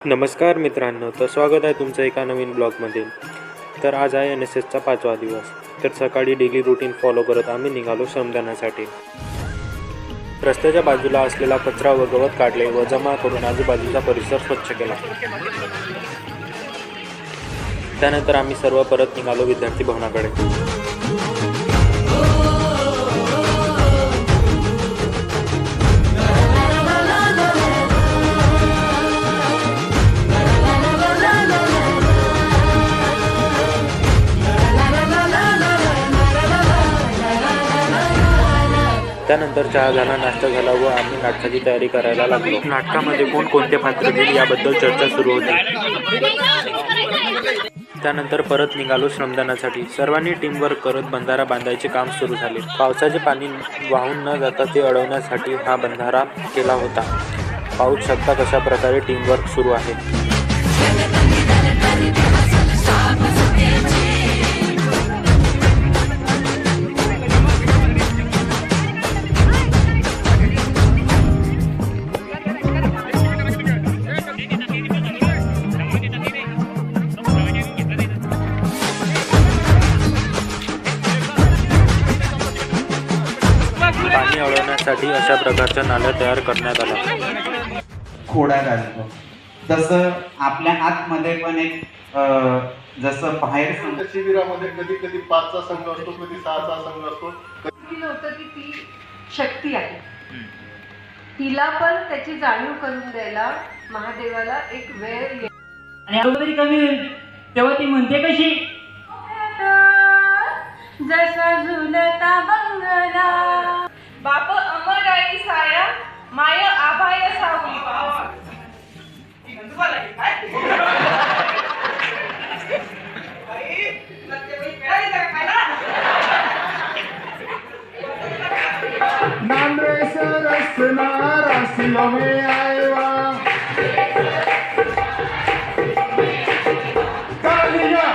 नमस्कार मित्रांनो, तर स्वागत आहे तुमचं एका नवीन ब्लॉगमध्ये. तर आज आहे NSSचा 5वा दिवस. तर सकाळी डेली रुटीन फॉलो करत आम्ही निघालो श्रमदानासाठी. रस्त्याच्या बाजूला असलेला कचरा व गवत काढले व जमा करून आजूबाजूचा परिसर स्वच्छ केला. त्यानंतर आम्ही सर्व परत निघालो विद्यार्थी भवनाकडे. त्यानंतर चहा झाला, नाश्ता झाला व आम्ही नाटकाची तयारी करायला लागलो. नाटकामध्ये कोणते पात्र घेईल याबद्दल चर्चा सुरू होती. त्यानंतर परत निघालो श्रमदानासाठी. सर्वांनी टीमवर्क करत बंधारा बांधायचे काम सुरू झाले. पावसाचे पाणी वाहून न जाता ते अडवण्यासाठी हा बंधारा केला होता. पाहू शकता कशा प्रकारे टीमवर्क सुरू आहे. पाणी अडवण्यासाठी अशा प्रकारच्या नाल्या तयार करण्यात आल्या. खोडा घालतो. तसं आपल्या आतमध्ये पण एक जसं बाहेर शिबिरामध्ये कधी कधी 5चा संघ असतो, कधी 6चा संघ असतो. होतं की ती शक्ती आहे, तिला पण त्याची जाणीव करून द्यायला महादेवाला एक वेळ आणि अगोदरी कमी होईल तेव्हा ती म्हणते कशी, जसा झुलता बंगला बाप अमर आई साया माय आभाय सावली. नांद्रेश रसना रसिलो में आएवा कालिया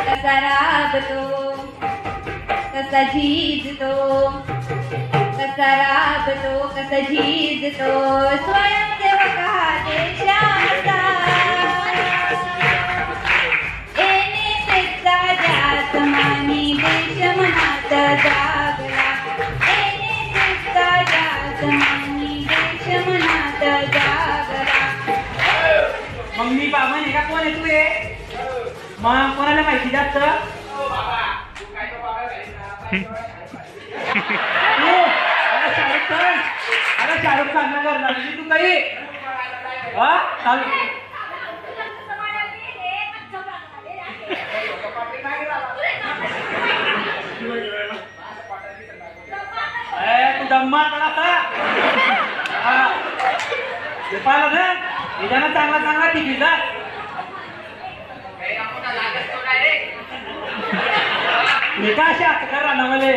कसा राबतो कसा झिजतो, कसा राबतो कसा झिजतो, स्वयंसेवक हा देशाचा NSSचा जातमानी देश मनात जागला. NSSचा जातमानी देश मनात जागला. मग मी बाबा नाही का, कोण आहे तू? मग कोणाला माहिती जास्त? शाहरुख खान करणार तू काही तू दम्मा करा पाहिलं ना, निदान चांगला चांगला टिकी जा. मी का अशा करा ना मला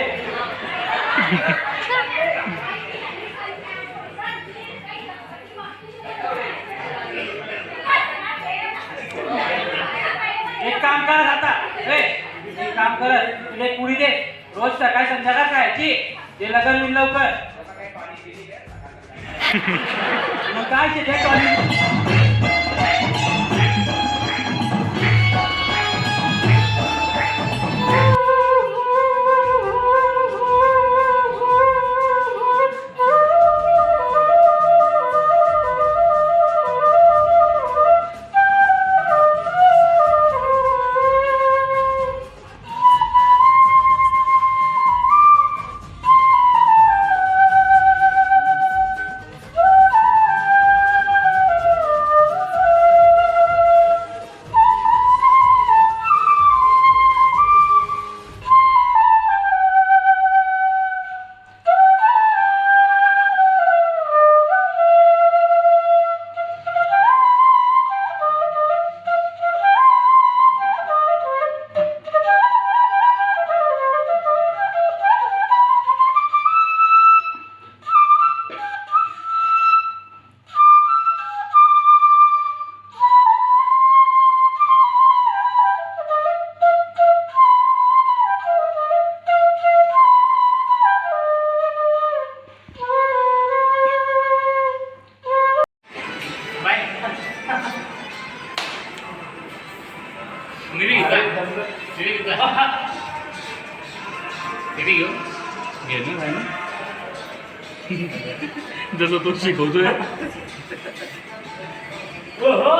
एक काम कर आता, एक काम कर, तुला एक पुडी दे, रोज सकाळ संध्याकाळ खायची, ते लगन होईल लवकर. मग काय ते जसं तो शिकवतोय हो